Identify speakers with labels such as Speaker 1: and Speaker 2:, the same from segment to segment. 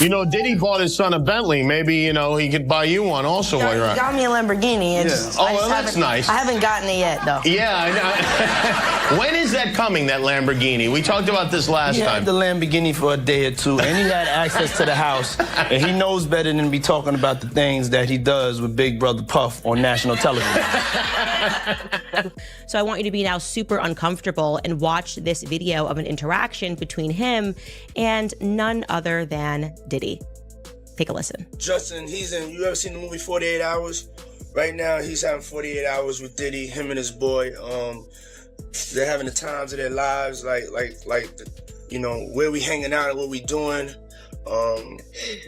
Speaker 1: You know, Diddy bought his son a Bentley. Maybe, you know, he could buy you one also while you're
Speaker 2: He
Speaker 1: out.
Speaker 2: got me a Lamborghini. It's,
Speaker 1: Oh, well, that's nice.
Speaker 2: I haven't gotten it yet, though.
Speaker 1: Yeah, I know. When is that coming, that Lamborghini? We talked about this last
Speaker 3: He
Speaker 1: time.
Speaker 3: had the Lamborghini for a day or two, and he had access to the house, and he knows better than to be talking about the things that he does with Big Brother Puff on national television.
Speaker 4: So I want you to be now super uncomfortable and watch this video of an interaction between him and none other than Diddy. Take a listen.
Speaker 3: Justin, you ever seen the movie 48 Hours? Right now, he's having 48 hours with Diddy, him and his boy. They're having the times of their lives, you know, where we hanging out and what we doing.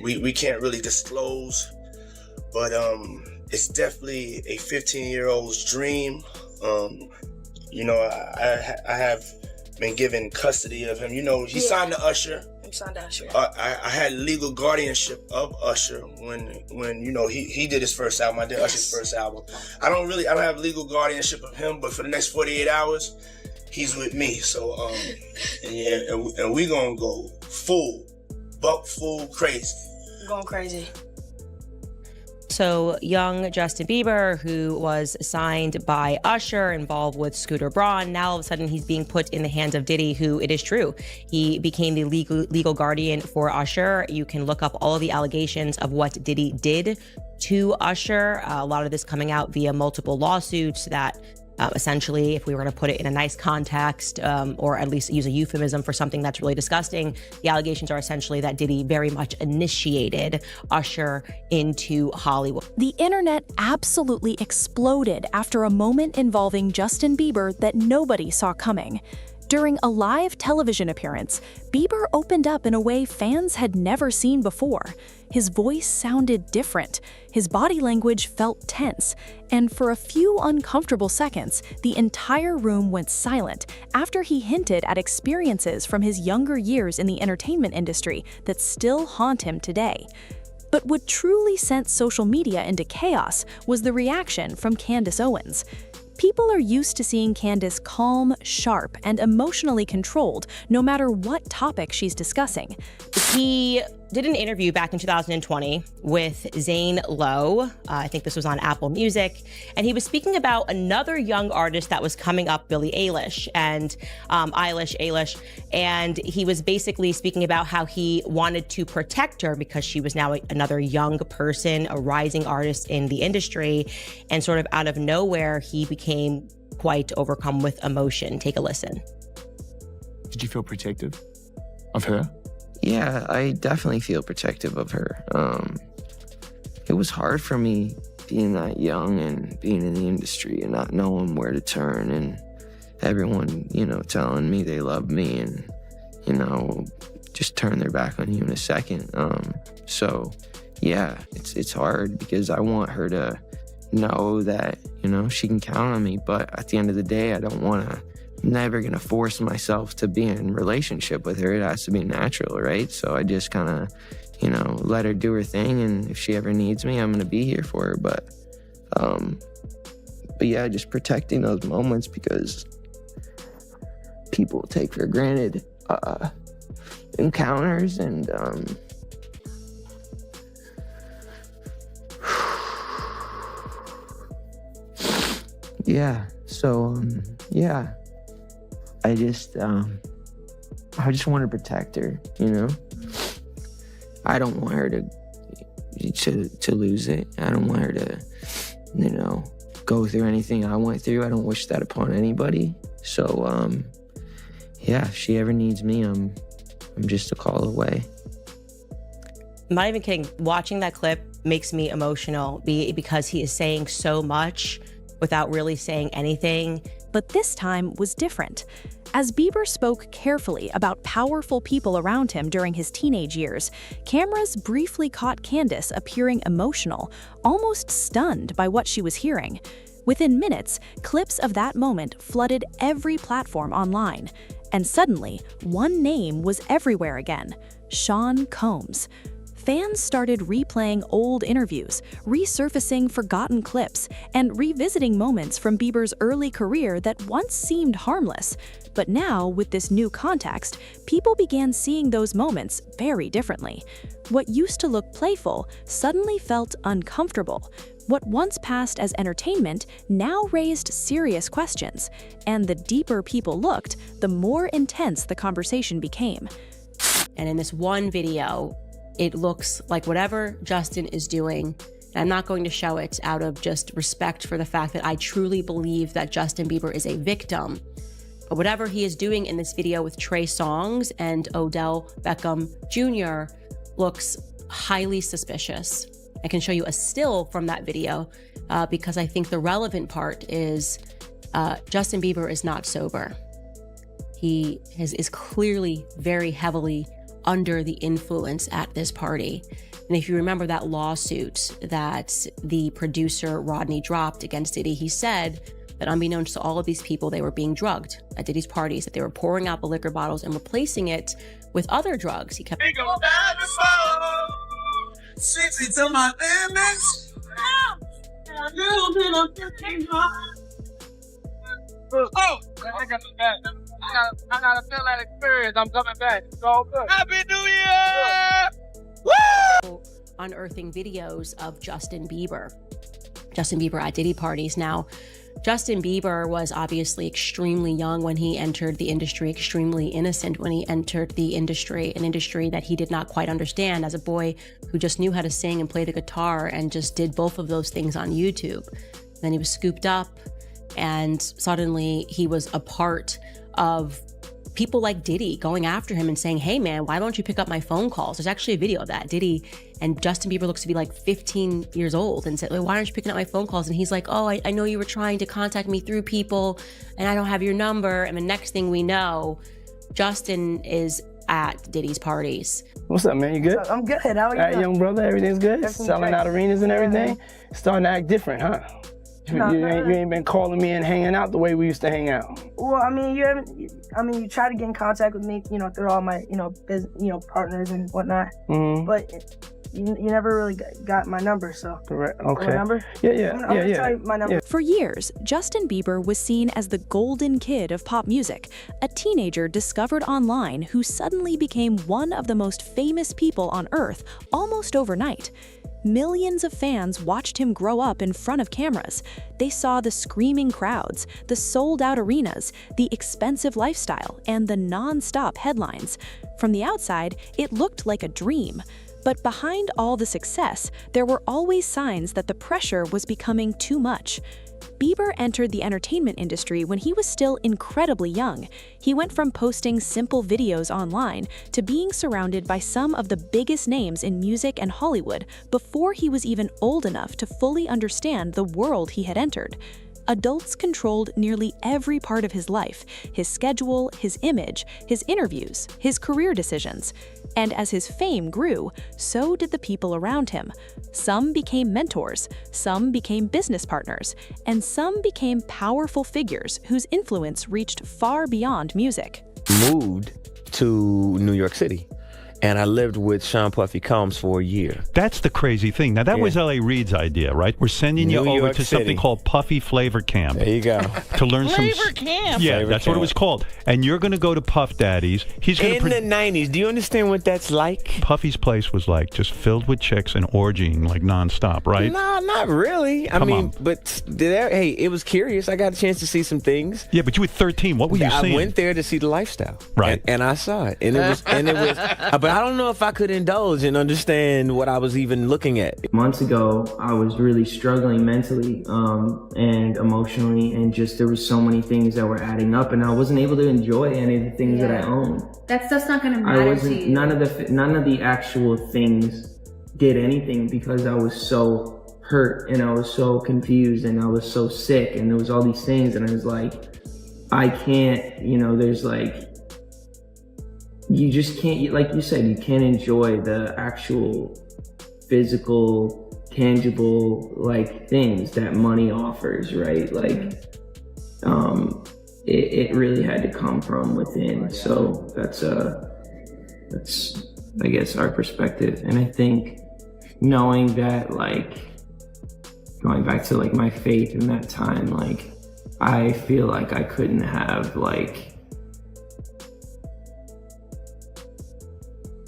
Speaker 3: We can't really disclose, but it's definitely a 15-year-old's dream. You know, I have been given custody of him. You know, he signed to Usher. I had legal guardianship of Usher when you know he did his first album. I did Usher's first album. I don't have legal guardianship of him, but for the next 48 hours, he's with me. So and we gonna go full crazy.
Speaker 2: Going crazy.
Speaker 4: So young Justin Bieber, who was signed by Usher, involved with Scooter Braun, now all of a sudden he's being put in the hands of Diddy, who, it is true, he became the legal guardian for Usher. You can look up all of the allegations of what Diddy did to Usher. A lot of this coming out via multiple lawsuits that essentially, if we were to put it in a nice context, or at least use a euphemism for something that's really disgusting, the allegations are essentially that Diddy very much initiated Usher into Hollywood.
Speaker 5: The internet absolutely exploded after a moment involving Justin Bieber that nobody saw coming. During a live television appearance, Bieber opened up in a way fans had never seen before. His voice sounded different, his body language felt tense, and for a few uncomfortable seconds, the entire room went silent after he hinted at experiences from his younger years in the entertainment industry that still haunt him today. But what truly sent social media into chaos was the reaction from Candace Owens. People are used to seeing Candace calm, sharp, and emotionally controlled, no matter what topic she's discussing.
Speaker 4: He did an interview back in 2020 with Zane Lowe. I think this was on Apple Music. And he was speaking about another young artist that was coming up, Billie Eilish, and Eilish. And he was basically speaking about how he wanted to protect her because she was now another young person, a rising artist in the industry. And sort of out of nowhere, he became quite overcome with emotion. Take a listen.
Speaker 6: Did you feel protective of her?
Speaker 7: Yeah, I definitely feel protective of her. It was hard for me being that young and being in the industry and not knowing where to turn, and everyone, you know, telling me they love me and, you know, just turn their back on you in a second. So yeah, it's hard because I want her to know that, you know, she can count on me, but at the end of the day, I'm never gonna force myself to be in a relationship with her. It has to be natural, right? So I just kind of, you know, let her do her thing, and if she ever needs me, I'm gonna be here for her. But yeah, just protecting those moments because people take for granted encounters and yeah. So yeah. I just want to protect her, you know? I don't want her to lose it. I don't want her to, you know, go through anything I went through. I don't wish that upon anybody. So, yeah, if she ever needs me, I'm just a call away.
Speaker 4: I'm not even kidding. Watching that clip makes me emotional because he is saying so much without really saying anything.
Speaker 5: But this time was different. As Bieber spoke carefully about powerful people around him during his teenage years, cameras briefly caught Candace appearing emotional, almost stunned by what she was hearing. Within minutes, clips of that moment flooded every platform online. And suddenly, one name was everywhere again: Sean Combs. fans started replaying old interviews, resurfacing forgotten clips, and revisiting moments from Bieber's early career that once seemed harmless. But now, with this new context, people began seeing those moments very differently. What used to look playful suddenly felt uncomfortable. What once passed as entertainment now raised serious questions. And the deeper people looked, the more intense the conversation became.
Speaker 4: And in this one video, it looks like whatever Justin is doing, and I'm not going to show it out of just respect for the fact that I truly believe that Justin Bieber is a victim. But whatever he is doing in this video with Trey Songz and Odell Beckham Jr. looks highly suspicious. I can show you a still from that video because I think the relevant part is Justin Bieber is not sober. He is clearly very heavily under the influence at this party. And if you remember that lawsuit that the producer Rodney dropped against Diddy, he said that unbeknownst to all of these people, they were being drugged at Diddy's parties, that they were pouring out the liquor bottles and replacing it with other drugs. He kept
Speaker 8: to my limits. Oh, I gotta feel that experience. I'm coming back. It's all good. Happy New Year! Woo!
Speaker 4: Unearthing videos of Justin Bieber at Diddy parties. Now, Justin Bieber was obviously extremely young when he entered the industry, extremely innocent when he entered the industry, an industry that he did not quite understand as a boy who just knew how to sing and play the guitar and just did both of those things on YouTube. Then he was scooped up and suddenly he was a part of people like Diddy going after him and saying, hey man, why don't you pick up my phone calls? There's actually a video of that. Diddy and Justin Bieber looks to be like 15 years old and said, why aren't you picking up my phone calls? And he's like, oh, I know you were trying to contact me through people and I don't have your number. And the next thing we know, Justin is at Diddy's parties.
Speaker 9: What's up, man? You good?
Speaker 2: I'm good. How are you?
Speaker 9: All right, young brother, everything's good?
Speaker 2: Everything's
Speaker 9: Selling
Speaker 2: great.
Speaker 9: out arenas and everything? Starting to act different, huh? You ain't been calling me and hanging out the way we used to hang out.
Speaker 2: Well, I mean, you try to get in contact with me, through all my, partners and whatnot. Mm-hmm. But you never really got my number, so.
Speaker 9: Correct. Okay.
Speaker 2: My number?
Speaker 9: Yeah.
Speaker 2: I'm gonna tell you my number.
Speaker 9: Yeah.
Speaker 5: For years, Justin Bieber was seen as the golden kid of pop music, a teenager discovered online who suddenly became one of the most famous people on Earth almost overnight. Millions of fans watched him grow up in front of cameras. They saw the screaming crowds, the sold-out arenas, the expensive lifestyle, and the non-stop headlines. From the outside, it looked like a dream. But behind all the success, there were always signs that the pressure was becoming too much. Bieber entered the entertainment industry when he was still incredibly young. He went from posting simple videos online to being surrounded by some of the biggest names in music and Hollywood before he was even old enough to fully understand the world he had entered. Adults controlled nearly every part of his life, his schedule, his image, his interviews, his career decisions. And as his fame grew, so did the people around him. Some became mentors, some became business partners, and some became powerful figures whose influence reached far beyond music.
Speaker 10: Moved to New York City. And I lived with Sean Puffy Combs for a year.
Speaker 11: That's the crazy thing. Now, that was L.A. Reid's idea, right? We're sending you over to something called Puffy Flavor Camp.
Speaker 10: There you go.
Speaker 11: To learn
Speaker 2: Flavor Camp?
Speaker 11: Yeah,
Speaker 10: Flavor
Speaker 11: that's
Speaker 10: Camp.
Speaker 11: what it was called. And you're going to go to Puff Daddy's. He's going
Speaker 10: In the 90s, do you understand what that's like?
Speaker 11: Puffy's place was like just filled with chicks and orgying like nonstop, right?
Speaker 10: No, not really. I mean, but hey, it was curious. I got a chance to see some things.
Speaker 11: Yeah, but you were 13. What were you seeing?
Speaker 10: I went there to see the lifestyle.
Speaker 11: Right.
Speaker 10: And I saw it. And it was, but I don't know if I could indulge and understand what I was even looking at.
Speaker 7: Months ago, I was really struggling mentally and emotionally, and just there was so many things that were adding up, and I wasn't able to enjoy any of the things that I owned.
Speaker 12: That stuff's not gonna matter to you.
Speaker 7: None of the actual things did anything because I was so hurt and I was so confused and I was so sick, and there was all these things, and I was like, I can't, there's like, you just can't, like you said, you can't enjoy the actual physical, tangible, like, things that money offers, right? Like, it really had to come from within. So that's I guess, our perspective. And I think knowing that, like, going back to, like, my faith in that time, like, I feel like I couldn't have, like,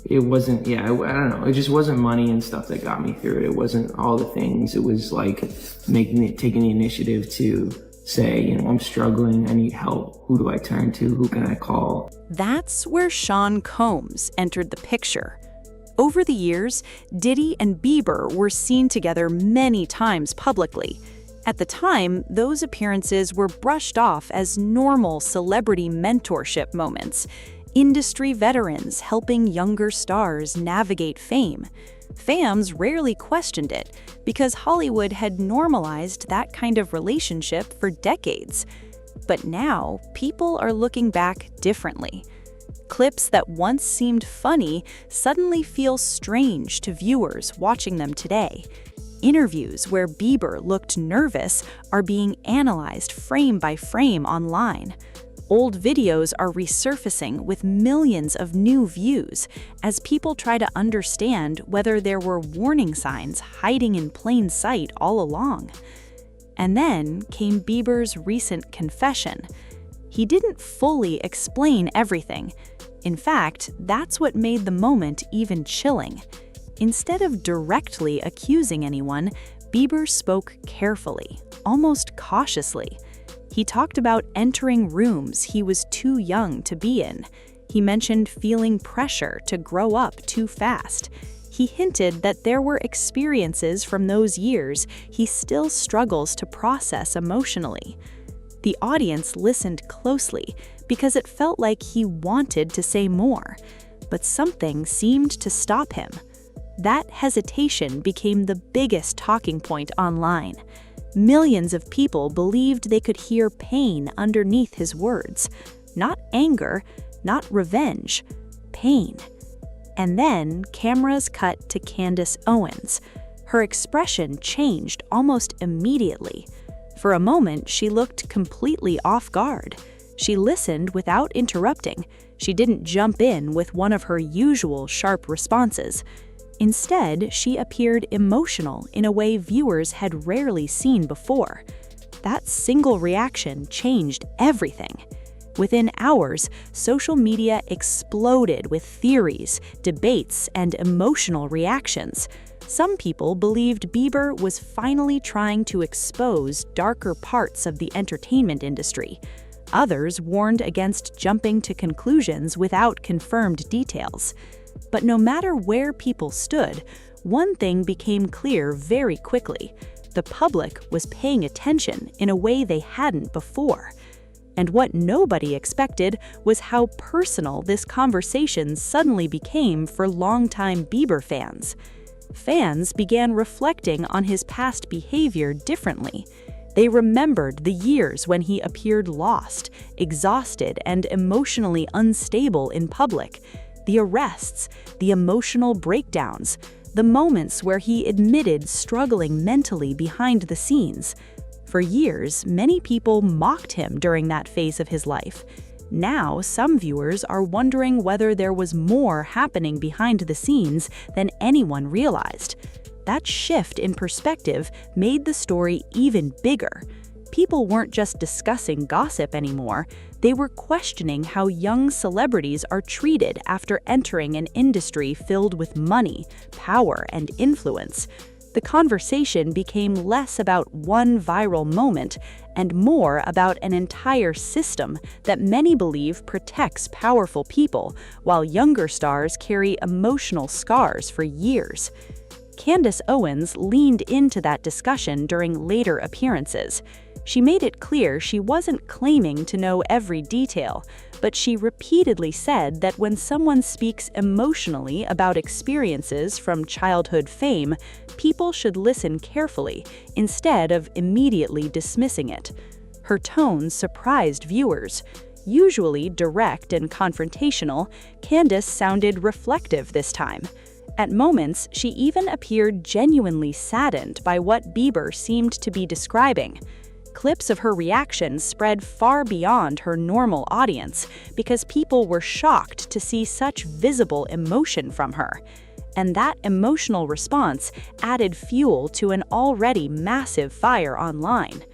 Speaker 7: it wasn't, I don't know, it just wasn't money and stuff that got me through it. It wasn't all the things. It was like taking the initiative to say, you know, I'm struggling, I need help. Who do I turn to? Who can I call?
Speaker 5: That's where Sean Combs entered the picture. Over the years, Diddy and Bieber were seen together many times publicly. At the time, those appearances were brushed off as normal celebrity mentorship moments. Industry veterans helping younger stars navigate fame. Fans rarely questioned it because Hollywood had normalized that kind of relationship for decades. But now, people are looking back differently. Clips that once seemed funny suddenly feel strange to viewers watching them today. Interviews where Bieber looked nervous are being analyzed frame by frame online. Old videos are resurfacing with millions of new views as people try to understand whether there were warning signs hiding in plain sight all along. And then came Bieber's recent confession. He didn't fully explain everything. In fact, that's what made the moment even chilling. Instead of directly accusing anyone, Bieber spoke carefully, almost cautiously. He talked about entering rooms he was too young to be in. He mentioned feeling pressure to grow up too fast. He hinted that there were experiences from those years he still struggles to process emotionally. The audience listened closely because it felt like he wanted to say more, but something seemed to stop him. That hesitation became the biggest talking point online. Millions of people believed they could hear pain underneath his words. Not anger, not revenge, pain. And then cameras cut to Candace Owens. Her expression changed almost immediately. For a moment, she looked completely off guard. She listened without interrupting. She didn't jump in with one of her usual sharp responses. Instead, she appeared emotional in a way viewers had rarely seen before. That single reaction changed everything. Within hours, social media exploded with theories, debates, and emotional reactions. Some people believed Bieber was finally trying to expose darker parts of the entertainment industry. Others warned against jumping to conclusions without confirmed details. But no matter where people stood, one thing became clear very quickly. The public was paying attention in a way they hadn't before. And what nobody expected was how personal this conversation suddenly became for longtime Bieber fans. Fans began reflecting on his past behavior differently. They remembered the years when he appeared lost, exhausted, and emotionally unstable in public. The arrests, the emotional breakdowns, the moments where he admitted struggling mentally behind the scenes. For years, many people mocked him during that phase of his life. Now, some viewers are wondering whether there was more happening behind the scenes than anyone realized. That shift in perspective made the story even bigger. People weren't just discussing gossip anymore, they were questioning how young celebrities are treated after entering an industry filled with money, power, and influence. The conversation became less about one viral moment and more about an entire system that many believe protects powerful people, while younger stars carry emotional scars for years. Candace Owens leaned into that discussion during later appearances. She made it clear she wasn't claiming to know every detail, but she repeatedly said that when someone speaks emotionally about experiences from childhood fame, people should listen carefully instead of immediately dismissing it. Her tone surprised viewers. Usually direct and confrontational, Candace sounded reflective this time. At moments, she even appeared genuinely saddened by what Bieber seemed to be describing. clips of her reaction spread far beyond her normal audience because people were shocked to see such visible emotion from her. And that emotional response added fuel to an already massive fire online.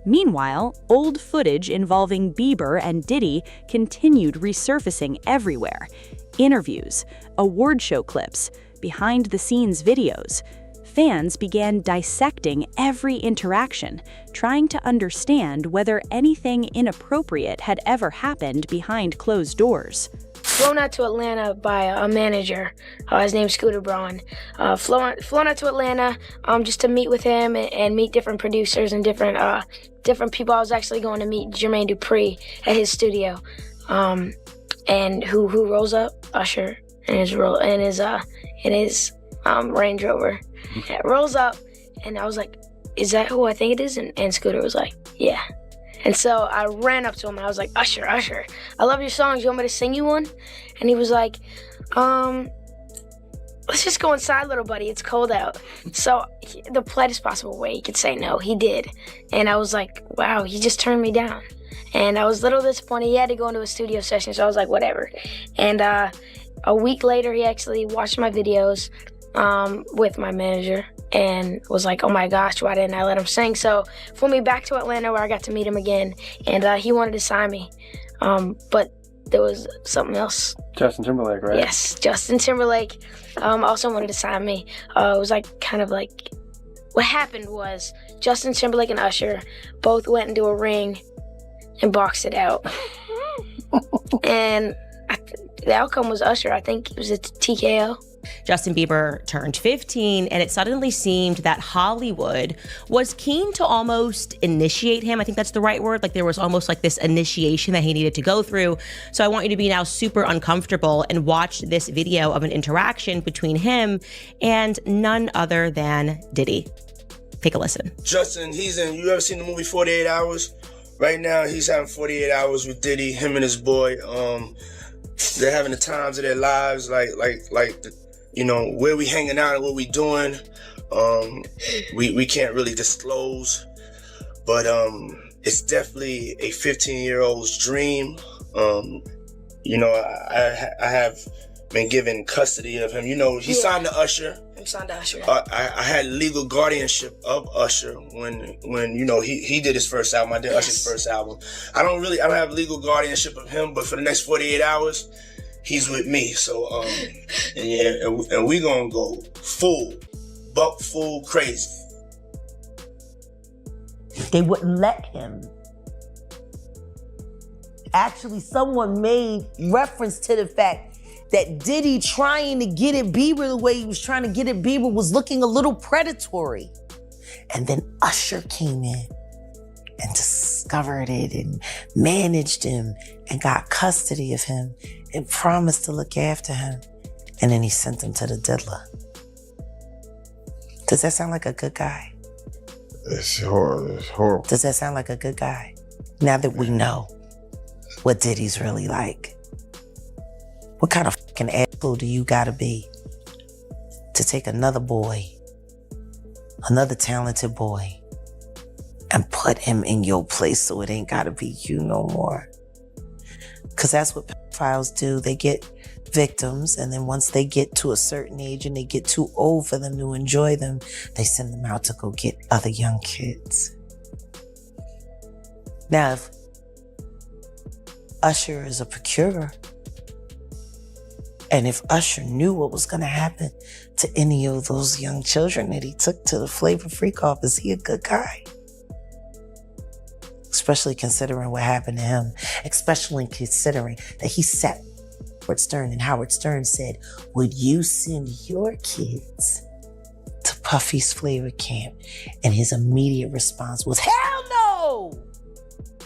Speaker 5: Meanwhile, old footage involving Bieber and Diddy continued resurfacing everywhere. Interviews, award show clips, behind-the-scenes videos. Fans began dissecting every interaction, trying to understand whether anything inappropriate had ever happened behind closed doors.
Speaker 13: Flown out to Atlanta by a manager. His name's Scooter Braun. Flown out to Atlanta just to meet with him and meet different producers and different people. I was actually going to meet Jermaine Dupri at his studio. And who rolls up? Usher in his Range Rover. Rolls up, and I was like, "Is that who I think it is?" And Scooter was like, "Yeah." And so I ran up to him and I was like, Usher, I love your songs. You want me to sing you one? And he was like, let's just go inside, little buddy. It's cold out. So the politest possible way he could say no, he did. And I was like, wow, he just turned me down. And I was a little disappointed. He had to go into a studio session, so I was like, whatever. And a week later, he actually watched my videos with my manager and was like, oh my gosh, why didn't I let him sing? So flew me back to Atlanta where I got to meet him again, and he wanted to sign me. But there was something else.
Speaker 9: Justin Timberlake, right?
Speaker 13: Yes, Justin Timberlake also wanted to sign me. It was like kind of like, what happened was Justin Timberlake and Usher both went into a ring and boxed it out. And the outcome was Usher. I think it was a TKO.
Speaker 4: Justin Bieber turned 15, and it suddenly seemed that Hollywood was keen to almost initiate him. I think that's the right word. Like there was almost like this initiation that he needed to go through. So I want you to be now super uncomfortable and watch this video of an interaction between him and none other than Diddy. Take a listen.
Speaker 3: Justin, you ever seen the movie 48 Hours? Right now, he's having 48 hours with Diddy, him and his boy. They're having the times of their lives, like where we hanging out and what we doing. We can't really disclose, but it's definitely a 15-year-old's dream. I have been given custody of him. He signed to Usher.
Speaker 13: I'm signed to Usher.
Speaker 3: I had legal guardianship of Usher when he did his first album. I did Usher's first album. I don't have legal guardianship of him, but for the next 48 hours, he's with me. So and we gonna go full crazy.
Speaker 14: They wouldn't let him. Actually, someone made reference to the fact that Diddy trying to get at Bieber the way he was trying to get at Bieber was looking a little predatory. And then Usher came in and discovered it and managed him and got custody of him and promised to look after him. And then he sent him to the diddler. Does that sound like a good guy?
Speaker 15: It's horrible.
Speaker 14: Does that sound like a good guy? Now that we know what Diddy's really like. What kind of fucking asshole do you gotta be to take another boy, another talented boy, and put him in your place so it ain't gotta be you no more? Because that's what pedophiles do. They get victims, and then once they get to a certain age and they get too old for them to enjoy them, they send them out to go get other young kids. Now, if Usher is a procurer, and if Usher knew what was gonna happen to any of those young children that he took to the Flavor Freak off, is he a good guy? Especially considering what happened to him, especially considering that he sat Howard Stern, and Howard Stern said, would you send your kids to Puffy's Flavor Camp? And his immediate response was, hell no!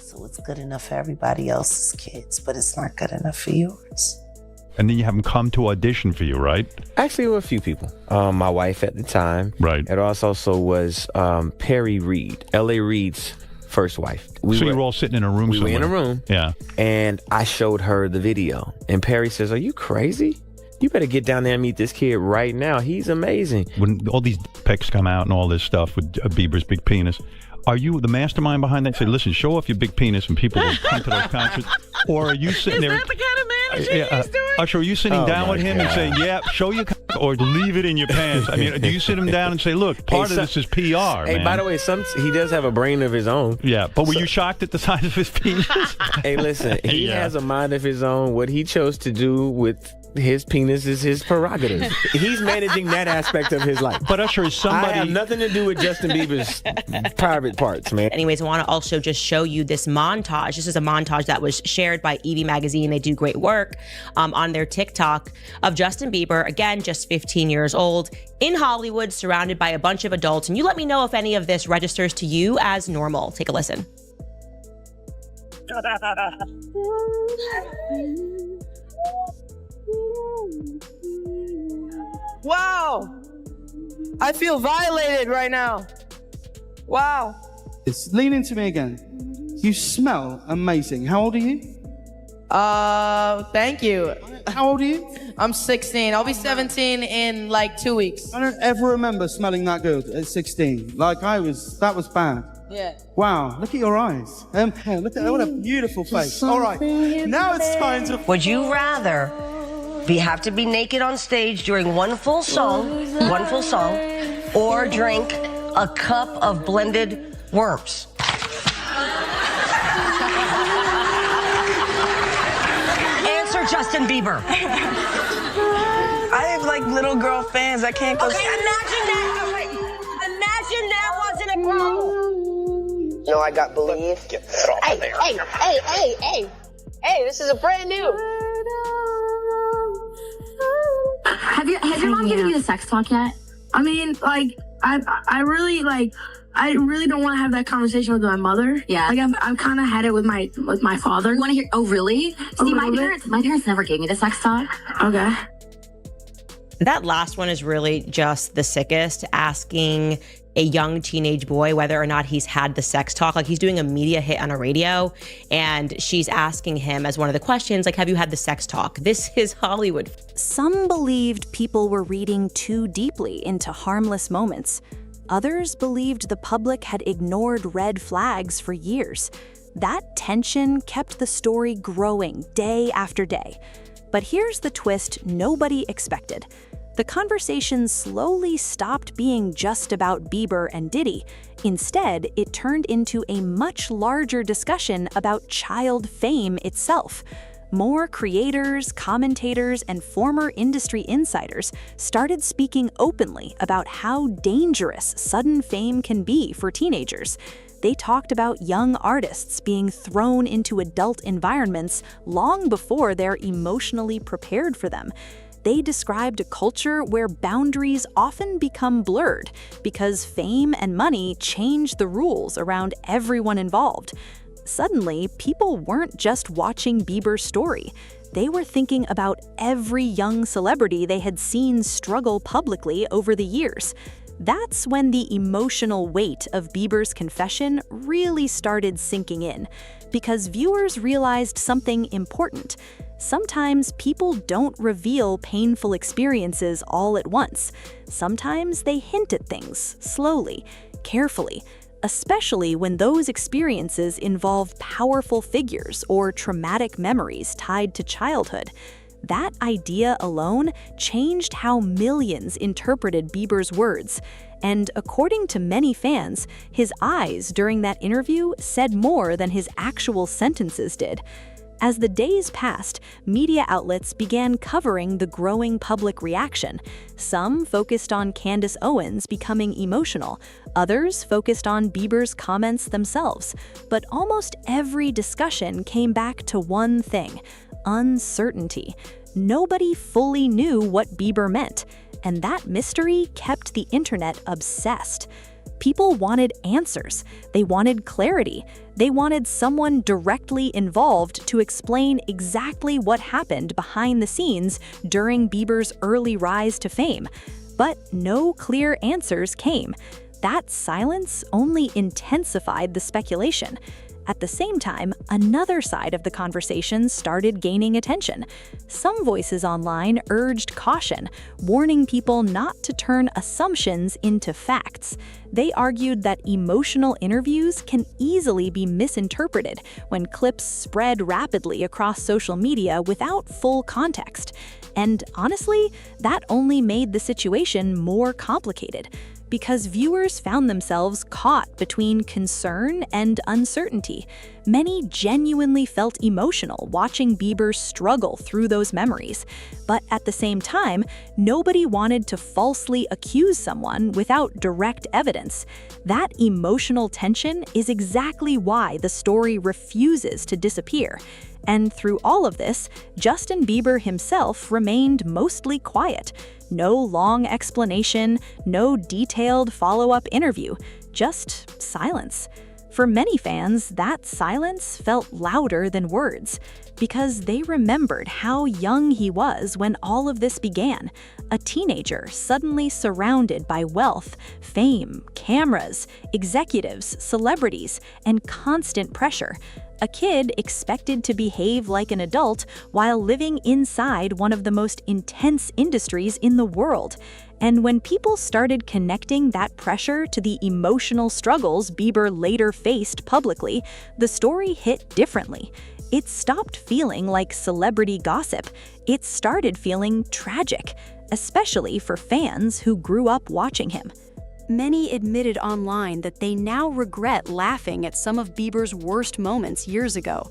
Speaker 14: So it's good enough for everybody else's kids, but it's not good enough for yours.
Speaker 11: And then you have them come to audition for you, right?
Speaker 10: Actually, with a few people. My wife at the time.
Speaker 11: Right.
Speaker 10: It also was Perry Reed, L.A. Reid's first wife.
Speaker 11: You were all sitting in a room somewhere.
Speaker 10: We were in a room.
Speaker 11: Yeah.
Speaker 10: And I showed her the video. And Perry says, are you crazy? You better get down there and meet this kid right now. He's amazing.
Speaker 11: When all these pics come out and all this stuff with Bieber's big penis, Are you the mastermind behind that? Say, listen, show off your big penis and people will come to those concerts. Or are you sitting there?
Speaker 16: Is that the kind of managing he's doing?
Speaker 11: Usher, are you sitting down with him and saying, yeah, show your or leave it in your pants? I mean, do you sit him down and say, look, part of this is PR, man.
Speaker 10: By the way, he does have a brain of his own.
Speaker 11: Yeah, but were you shocked at the size of his penis?
Speaker 10: Hey, listen, he has a mind of his own. What he chose to do with his penis is his prerogative. He's managing that aspect of his life.
Speaker 11: But Usher, is somebody...
Speaker 10: I have nothing to do with Justin Bieber's private parts, man.
Speaker 4: Anyways, I want to also just show you this montage. This is a montage that was shared by Evie Magazine. They do great work on their TikTok of Justin Bieber, again, just 15 years old, in Hollywood, surrounded by a bunch of adults. And you let me know if any of this registers to you as normal. Take a listen.
Speaker 2: Wow. I feel violated right now. Wow.
Speaker 17: Lean into me again. You smell amazing. How old are you?
Speaker 2: Thank you.
Speaker 17: How old are you?
Speaker 2: I'm 16. I'll be 17 in like 2 weeks.
Speaker 17: I don't ever remember smelling that good at 16. Like that was bad.
Speaker 2: Yeah.
Speaker 17: Wow, look at your eyes. Yeah, look at what a beautiful face. All right, now it's time to...
Speaker 18: Would you rather have to be naked on stage during one full song, or drink a cup of blended worms? Answer, Justin Bieber.
Speaker 2: I have like little girl fans. I can't go.
Speaker 18: Okay, imagine that. Okay, imagine that wasn't a problem.
Speaker 19: No, I got believe. Hey, this is a brand new.
Speaker 12: Has your mom given you the sex talk yet?
Speaker 13: I mean, like, I really don't want to have that conversation with my mother.
Speaker 12: Yeah.
Speaker 13: Like, I've kind of had it with my father.
Speaker 12: You want to hear? Oh, really? See, my parents never gave me the sex talk.
Speaker 13: Okay.
Speaker 4: That last one is really just the sickest, asking a young teenage boy whether or not he's had the sex talk. Like, he's doing a media hit on a radio, and she's asking him as one of the questions, like, have you had the sex talk? This is Hollywood.
Speaker 5: Some believed people were reading too deeply into harmless moments. Others believed the public had ignored red flags for years. That tension kept the story growing day after day. But here's the twist nobody expected. The conversation slowly stopped being just about Bieber and Diddy. Instead, it turned into a much larger discussion about child fame itself. More creators, commentators, and former industry insiders started speaking openly about how dangerous sudden fame can be for teenagers. They talked about young artists being thrown into adult environments long before they're emotionally prepared for them. They described a culture where boundaries often become blurred because fame and money change the rules around everyone involved. Suddenly, people weren't just watching Bieber's story. They were thinking about every young celebrity they had seen struggle publicly over the years. That's when the emotional weight of Bieber's confession really started sinking in, because viewers realized something important. Sometimes people don't reveal painful experiences all at once. Sometimes they hint at things, slowly, carefully, especially when those experiences involve powerful figures or traumatic memories tied to childhood. That idea alone changed how millions interpreted Bieber's words. And according to many fans, his eyes during that interview said more than his actual sentences did. As the days passed, media outlets began covering the growing public reaction. Some focused on Candace Owens becoming emotional, others focused on Bieber's comments themselves. But almost every discussion came back to one thing: uncertainty. Nobody fully knew what Bieber meant, and that mystery kept the internet obsessed. People wanted answers. They wanted clarity. They wanted someone directly involved to explain exactly what happened behind the scenes during Bieber's early rise to fame. But no clear answers came. That silence only intensified the speculation. At the same time, another side of the conversation started gaining attention. Some voices online urged caution, warning people not to turn assumptions into facts. They argued that emotional interviews can easily be misinterpreted when clips spread rapidly across social media without full context. And honestly, that only made the situation more complicated, because viewers found themselves caught between concern and uncertainty. Many genuinely felt emotional watching Bieber struggle through those memories. But at the same time, nobody wanted to falsely accuse someone without direct evidence. That emotional tension is exactly why the story refuses to disappear. And through all of this, Justin Bieber himself remained mostly quiet. No long explanation, no detailed follow-up interview, just silence. For many fans, that silence felt louder than words, because they remembered how young he was when all of this began. A teenager suddenly surrounded by wealth, fame, cameras, executives, celebrities, and constant pressure. A kid expected to behave like an adult while living inside one of the most intense industries in the world. And when people started connecting that pressure to the emotional struggles Bieber later faced publicly, the story hit differently. It stopped feeling like celebrity gossip. It started feeling tragic, especially for fans who grew up watching him. Many admitted online that they now regret laughing at some of Bieber's worst moments years ago.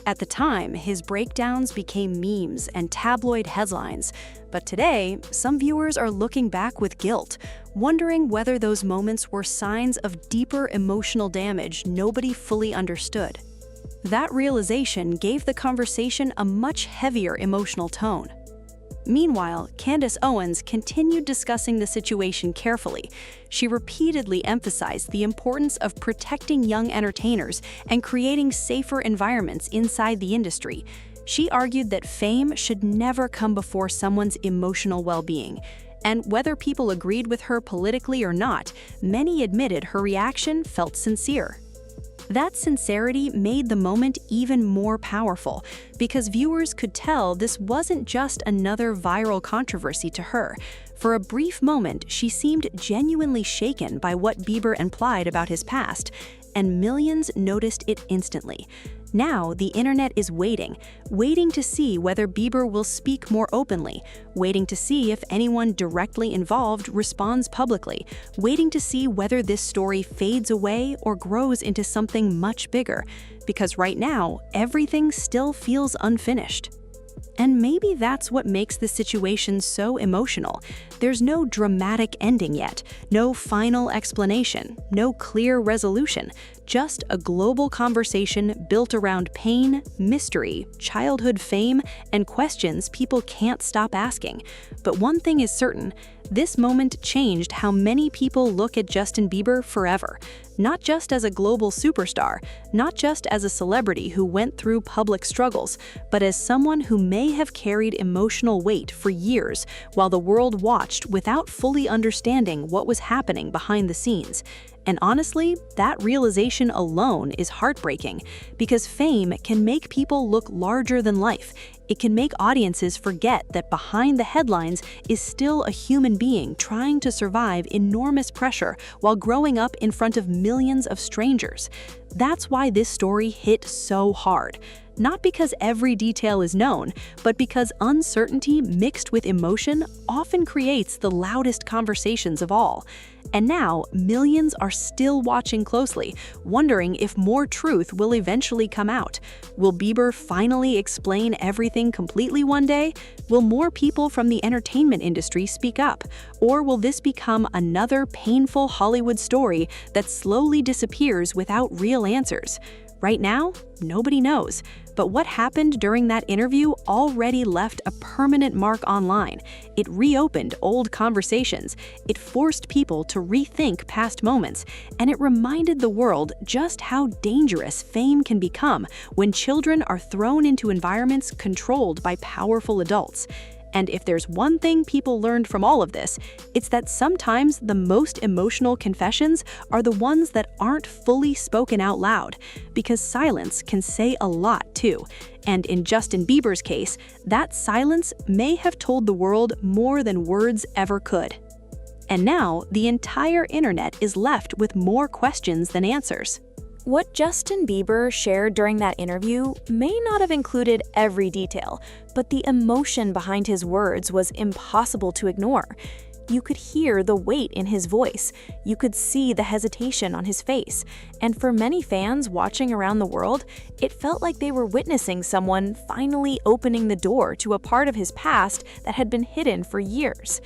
Speaker 5: At the time, his breakdowns became memes and tabloid headlines. But today, some viewers are looking back with guilt, wondering whether those moments were signs of deeper emotional damage nobody fully understood. That realization gave the conversation a much heavier emotional tone. Meanwhile, Candace Owens continued discussing the situation carefully. She repeatedly emphasized the importance of protecting young entertainers and creating safer environments inside the industry. She argued that fame should never come before someone's emotional well-being. And whether people agreed with her politically or not, many admitted her reaction felt sincere. That sincerity made the moment even more powerful, because viewers could tell this wasn't just another viral controversy to her. For a brief moment, she seemed genuinely shaken by what Bieber implied about his past, and millions noticed it instantly. Now, the internet is waiting to see whether Bieber will speak more openly, waiting to see if anyone directly involved responds publicly, waiting to see whether this story fades away or grows into something much bigger, because right now, everything still feels unfinished. And maybe that's what makes the situation so emotional. There's no dramatic ending yet, no final explanation, no clear resolution, just a global conversation built around pain, mystery, childhood fame, and questions people can't stop asking. But one thing is certain, this moment changed how many people look at Justin Bieber forever. Not just as a global superstar, not just as a celebrity who went through public struggles, but as someone who may have carried emotional weight for years while the world watched without fully understanding what was happening behind the scenes. And honestly, that realization alone is heartbreaking, because fame can make people look larger than life. It can make audiences forget that behind the headlines is still a human being trying to survive enormous pressure while growing up in front of millions of strangers. That's why this story hit so hard. Not because every detail is known, but because uncertainty mixed with emotion often creates the loudest conversations of all. And now, millions are still watching closely, wondering if more truth will eventually come out. Will Bieber finally explain everything completely one day? Will more people from the entertainment industry speak up? Or will this become another painful Hollywood story that slowly disappears without real answers? Right now, nobody knows. But what happened during that interview already left a permanent mark online. It reopened old conversations, it forced people to rethink past moments, and it reminded the world just how dangerous fame can become when children are thrown into environments controlled by powerful adults. And if there's one thing people learned from all of this, it's that sometimes the most emotional confessions are the ones that aren't fully spoken out loud, because silence can say a lot too. And in Justin Bieber's case, that silence may have told the world more than words ever could. And now, the entire internet is left with more questions than answers.
Speaker 20: What Justin Bieber shared during that interview may not have included every detail, but the emotion behind his words was impossible to ignore. You could hear the weight in his voice, you could see the hesitation on his face, and for many fans watching around the world, it felt like they were witnessing someone finally opening the door to a part of his past that had been hidden for years.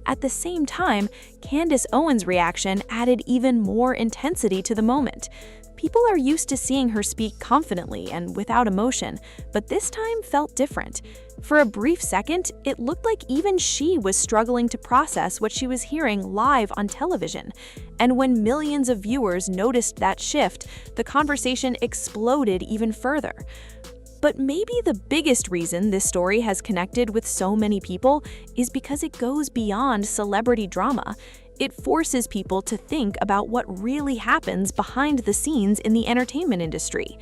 Speaker 20: At the same time, Candace Owens' reaction added even more intensity to the moment. People are used to seeing her speak confidently and without emotion, but this time felt different. For a brief second, it looked like even she was struggling to process what she was hearing live on television. And when millions of viewers noticed that shift, the conversation exploded even further. But maybe the biggest reason this story has connected with so many people is because it goes beyond celebrity drama. It forces people to think about what really happens behind the scenes in the entertainment industry.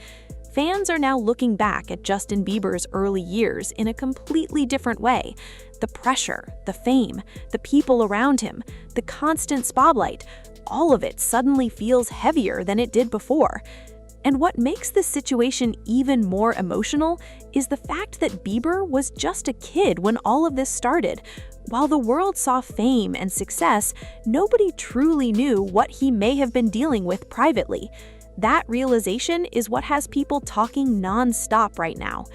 Speaker 20: Fans are now looking back at Justin Bieber's early years in a completely different way. The pressure, the fame, the people around him, the constant spotlight, all of it suddenly feels heavier than it did before. And what makes this situation even more emotional is the fact that Bieber was just a kid when all of this started. While the world saw fame and success, nobody truly knew what he may have been dealing with privately. That realization is what has people talking non-stop right now.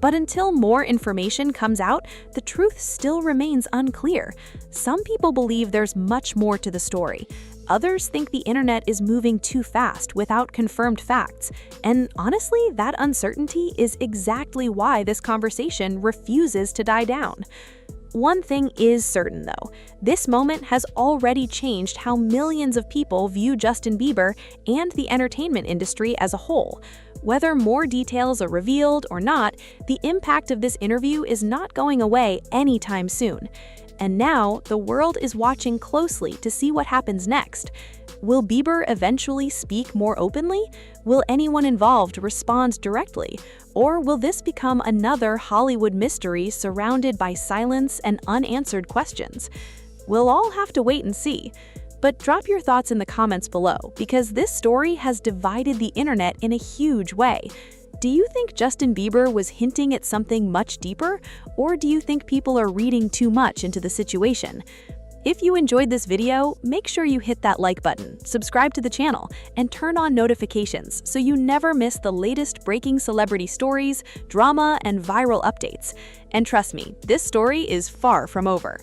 Speaker 20: But until more information comes out, the truth still remains unclear. Some people believe there's much more to the story. Others think the internet is moving too fast without confirmed facts. And honestly, that uncertainty is exactly why this conversation refuses to die down. One thing is certain, though. This moment has already changed how millions of people view Justin Bieber and the entertainment industry as a whole. Whether more details are revealed or not, the impact of this interview is not going away anytime soon. And now, the world is watching closely to see what happens next. Will Bieber eventually speak more openly? Will anyone involved respond directly? Or will this become another Hollywood mystery surrounded by silence and unanswered questions? We'll all have to wait and see. But drop your thoughts in the comments below, because this story has divided the internet in a huge way. Do you think Justin Bieber was hinting at something much deeper, or do you think people are reading too much into the situation? If you enjoyed this video, make sure you hit that like button, subscribe to the channel, and turn on notifications so you never miss the latest breaking celebrity stories, drama, and viral updates. And trust me, this story is far from over.